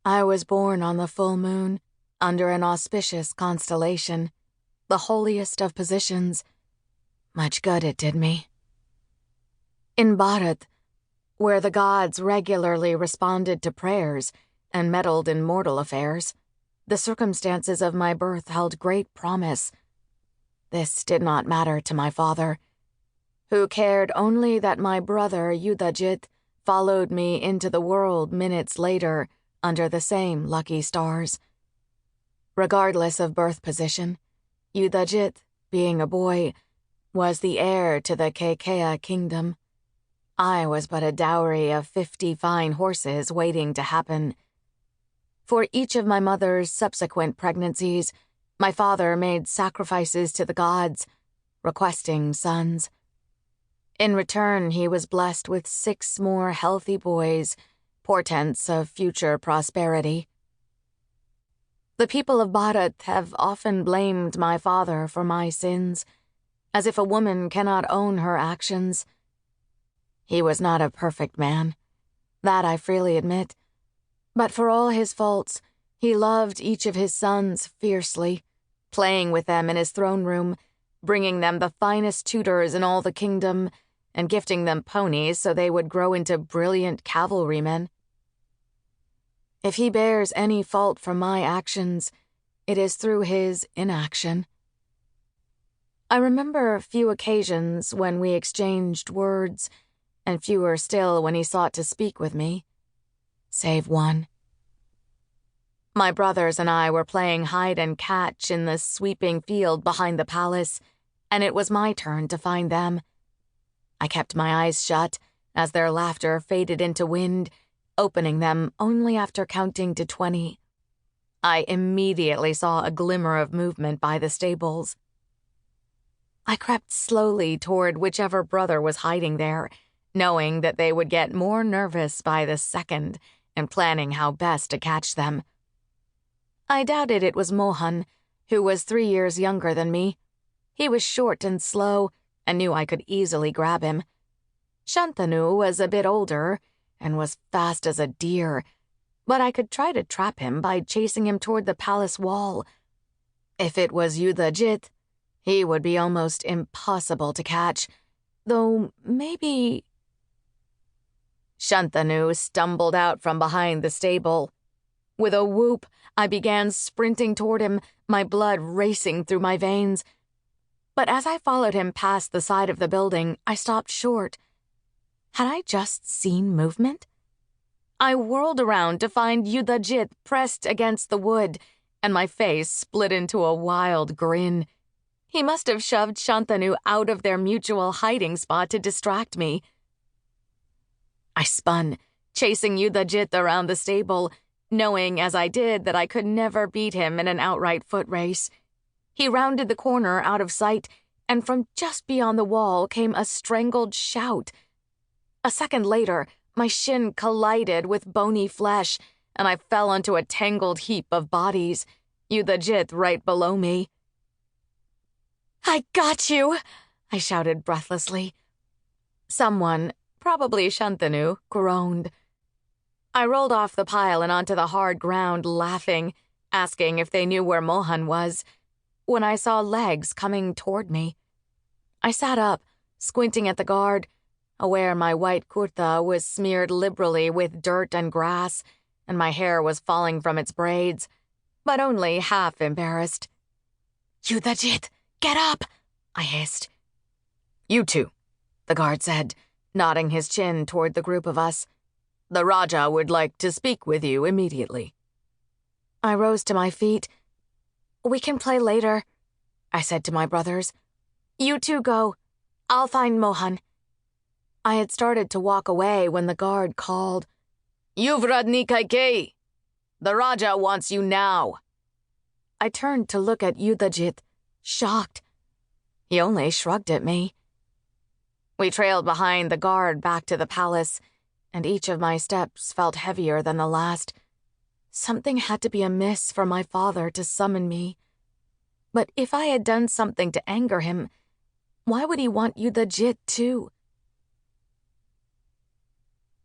I was born on the full moon, under an auspicious constellation, the holiest of positions. Much good it did me. In Bharat, where the gods regularly responded to prayers and meddled in mortal affairs, the circumstances of my birth held great promise. This did not matter to my father, who cared only that my brother Yudhajit followed me into the world minutes later under the same lucky stars. Regardless of birth position, Yudhajit, being a boy, was the heir to the Kekaya kingdom. I was but a dowry of 50 fine horses waiting to happen. For each of my mother's subsequent pregnancies, my father made sacrifices to the gods, requesting sons. In return, he was blessed with 6 more healthy boys, portents of future prosperity. The people of Bharat have often blamed my father for my sins, as if a woman cannot own her actions. He was not a perfect man, that I freely admit, but for all his faults, he loved each of his sons fiercely, playing with them in his throne room, bringing them the finest tutors in all the kingdom, and gifting them ponies so they would grow into brilliant cavalrymen. If he bears any fault for my actions, it is through his inaction. I remember few occasions when we exchanged words, and fewer still when he sought to speak with me, save one. My brothers and I were playing hide and catch in the sweeping field behind the palace, and it was my turn to find them. I kept my eyes shut as their laughter faded into wind, opening them only after counting to 20. I immediately saw a glimmer of movement by the stables. I crept slowly toward whichever brother was hiding there, knowing that they would get more nervous by the second and planning how best to catch them. I doubted it was Mohan, who was 3 years younger than me. He was short and slow, and knew I could easily grab him. Shantanu was a bit older and was fast as a deer, but I could try to trap him by chasing him toward the palace wall. If it was Yudhajit, he would be almost impossible to catch, though maybe... Shantanu stumbled out from behind the stable. With a whoop, I began sprinting toward him, my blood racing through my veins. But as I followed him past the side of the building, I stopped short. Had I just seen movement? I whirled around to find Yudhajit pressed against the wood, and my face split into a wild grin. He must have shoved Shantanu out of their mutual hiding spot to distract me. I spun, chasing Yudhajit around the stable, knowing as I did that I could never beat him in an outright foot race. He rounded the corner out of sight, and from just beyond the wall came a strangled shout. A second later, my shin collided with bony flesh, and I fell onto a tangled heap of bodies, Yudhajit right below me. "I got you!" I shouted breathlessly. Someone, probably Shantanu, groaned. I rolled off the pile and onto the hard ground, laughing, asking if they knew where Mohan was, when I saw legs coming toward me. I sat up, squinting at the guard, aware my white kurta was smeared liberally with dirt and grass, and my hair was falling from its braids, but only half embarrassed. "Yudhajit, get up!" I hissed. "You two," the guard said, nodding his chin toward the group of us. "The Raja would like to speak with you immediately." I rose to my feet. "We can play later," I said to my brothers. "You two go. I'll find Mohan." I had started to walk away when the guard called, "Yuvradni Kaikeyi! The Raja wants you now." I turned to look at Yudhajit, shocked. He only shrugged at me. We trailed behind the guard back to the palace, and each of my steps felt heavier than the last. Something had to be amiss for my father to summon me. But if I had done something to anger him, why would he want Yudhajit too?